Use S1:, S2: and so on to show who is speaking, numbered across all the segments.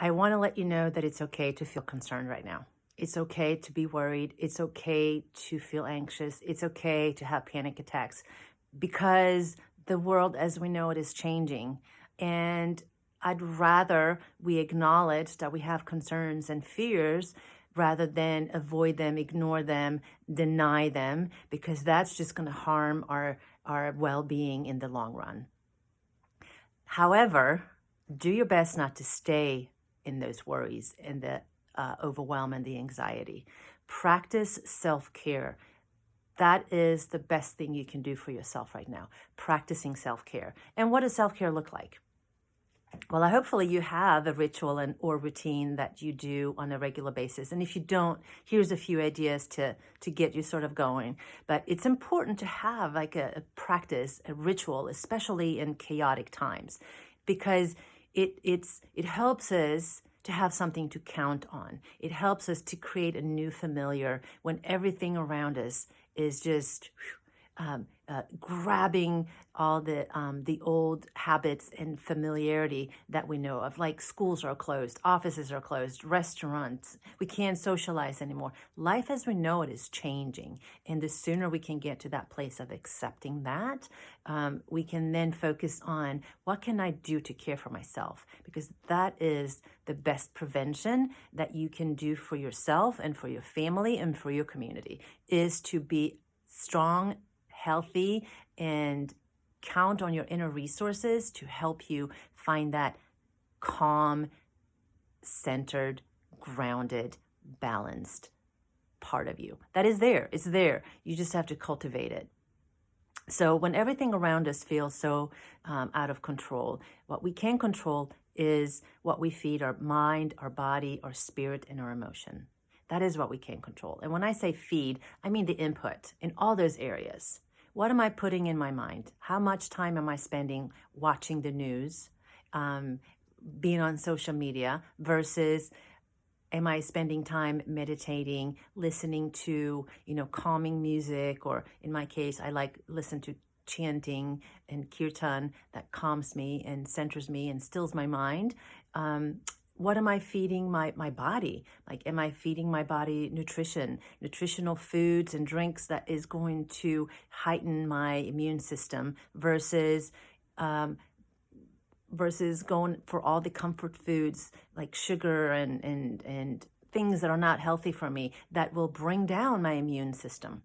S1: I want to let you know that it's okay to feel concerned right now. It's okay to be worried. It's okay to feel anxious. It's okay to have panic attacks because the world as we know it is changing. And I'd rather we acknowledge that we have concerns and fears rather than avoid them, ignore them, deny them, because that's just going to harm our well-being in the long run. However, do your best not to stay in those worries and the overwhelm and the anxiety. Practice self-care. That is the best thing you can do for yourself right now, practicing self-care. And what does self-care look like? Well, hopefully you have a ritual or routine that you do on a regular basis. And if you don't, here's a few ideas to get you sort of going. But it's important to have like a practice, a ritual, especially in chaotic times, because it helps us to have something to count on. It helps us to create a new familiar when everything around us is just grabbing all the old habits and familiarity that we know of, like schools are closed, offices are closed, restaurants, we can't socialize anymore. Life as we know it is changing, and the sooner we can get to that place of accepting that, we can then focus on what can I do to care for myself, because that is the best prevention that you can do for yourself and for your family and for your community, is to be strong, healthy, and count on your inner resources to help you find that calm, centered, grounded, balanced part of you. That is there. It's there. You just have to cultivate it. So when everything around us feels so out of control, what we can control is what we feed our mind, our body, our spirit, and our emotion. That is what we can control. And when I say feed, I mean the input in all those areas. What am I putting in my mind? How much time am I spending watching the news, being on social media, versus am I spending time meditating, listening to, calming music, or in my case, I like listen to chanting and kirtan that calms me and centers me and stills my mind. What am I feeding my body? Like, am I feeding my body nutritional foods and drinks that is going to heighten my immune system versus going for all the comfort foods like sugar and things that are not healthy for me that will bring down my immune system.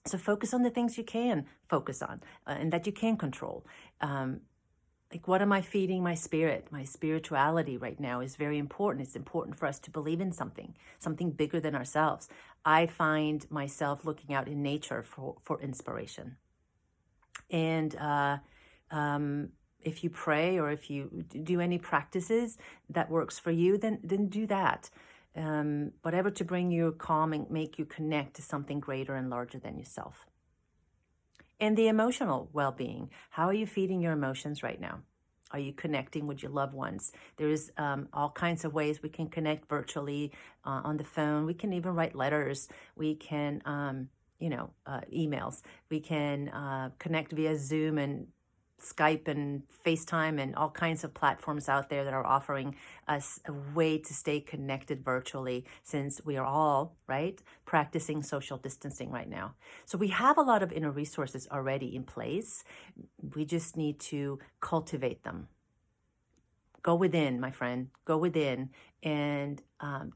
S1: So focus on the things you can focus on and that you can control. Like, what am I feeding my spirit? My spirituality right now is very important. It's important for us to believe in something bigger than ourselves. I find myself looking out in nature for inspiration. And if you pray or if you do any practices that works for you, then do that. Whatever to bring you calm and make you connect to something greater and larger than yourself. And the emotional well-being. How are you feeding your emotions right now? Are you connecting with your loved ones? There's all kinds of ways we can connect virtually on the phone. We can even write letters. We can, emails. We can connect via Zoom and Skype and FaceTime and all kinds of platforms out there that are offering us a way to stay connected virtually, since we are all, right, practicing social distancing right now. So we have a lot of inner resources already in place. We just need to cultivate them. Go within, my friend, go within and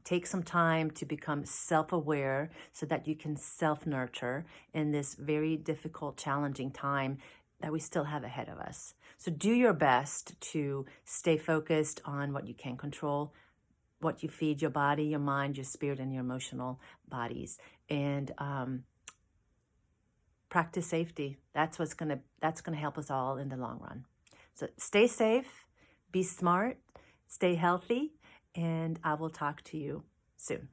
S1: take some time to become self-aware so that you can self-nurture in this very difficult, challenging time that we still have ahead of us. So do your best to stay focused on what you can control, what you feed your body, your mind, your spirit, and your emotional bodies. And practice safety. That's gonna help us all in the long run. So stay safe, be smart, stay healthy, and I will talk to you soon.